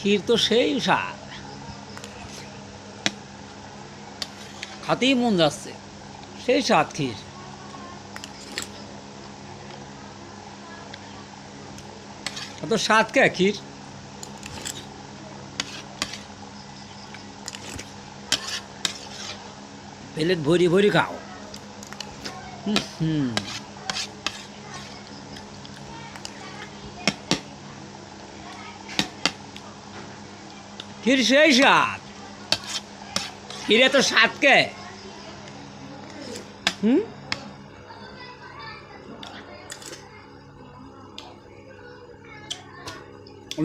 ক্ষীর তো সেই স্বাদ, খাতেই মন যাচ্ছে, সেই স্বাদ ক্ষীর। এত স্বাদ কে ক্ষীর? প্লেট ভরি ভরি খাও। হুম, ক্ষীর সেই স্বাদ। ক্ষীর এত স্বাদ কে? হুম,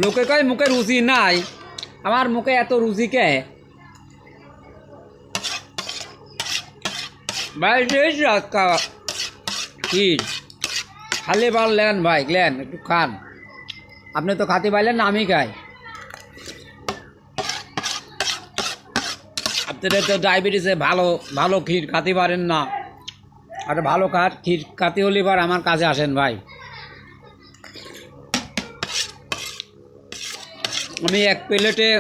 লোকে কয় মুখে রুচি নাই, আমার মুখে এত রুচি কে? ভাই সেই স্বাদ ক্ষীর। খালি পারলেন ভাই, গেলেন একটু খান। আপনি তো খাতে পারলেন না, আমি খাই। আপনারা তো ডায়াবেটিসে ভালো ভালো ক্ষীর খাতে পারেন না, আর ভালো ক্ষীর খাতে হলে এবার আমার কাছে আসেন ভাই। আমি এক প্লেটে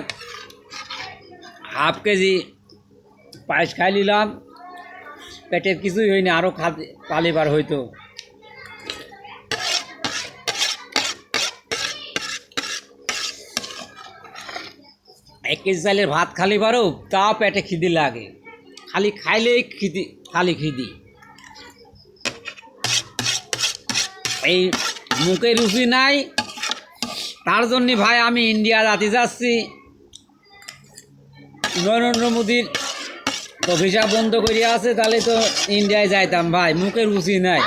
হাফ কেজি পায়েস খাই নিলাম, পেটের কিছুই হয়নি, আরও খাতে পালিবার হইতো। এক কেজি চালের ভাত খালি পারো, তাও পেটে খিদি লাগে, খালি খাইলেই খিদি, খালি খিদি। এই মুখে রুচি নাই, তার জন্যে ভাই আমি ইন্ডিয়া যাতে যাচ্ছি। নরেন্দ্র মোদীর তো ভিসা বন্ধ করে আছে, তাহলে তো ইন্ডিয়ায় যাইতাম ভাই। মুখে রুচি নাই,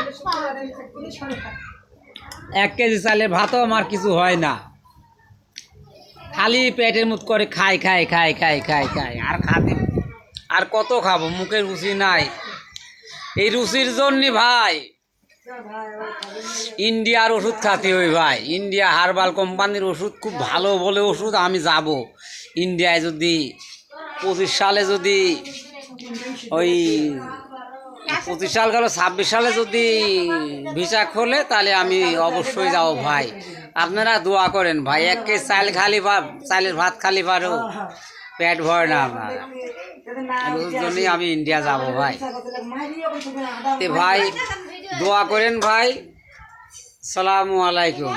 1 কেজি চালের ভাতও আমার কিছু হয় না, খালি পেটের মুখ করে খাই খাই খাই খাই খাই খাই, আর খাতে আর কত খাবো? মুখে রুচি নাই। এই রুচির জন্যে ভাই ইন্ডিয়ার ওষুধ খাতে হই ভাই। ইন্ডিয়া হার্বাল কোম্পানির ওষুধ খুব ভালো বলে ওষুধ। আমি যাব ইন্ডিয়ায়, যদি 25 সালে, যদি ওই 25 সাল গেল, 26 সালে যদি ভিসা খোলে, তাহলে আমি অবশ্যই যাব ভাই। আপনারা দোয়া করেন ভাই। 1 কেজি চাল খালি চালের ভাত খালি পারো, পেট ভরে না আপনার। ওর জন্যই আমি ইন্ডিয়া যাব ভাই। ভাই দোয়া করেন ভাই। সালামু আলাইকুম।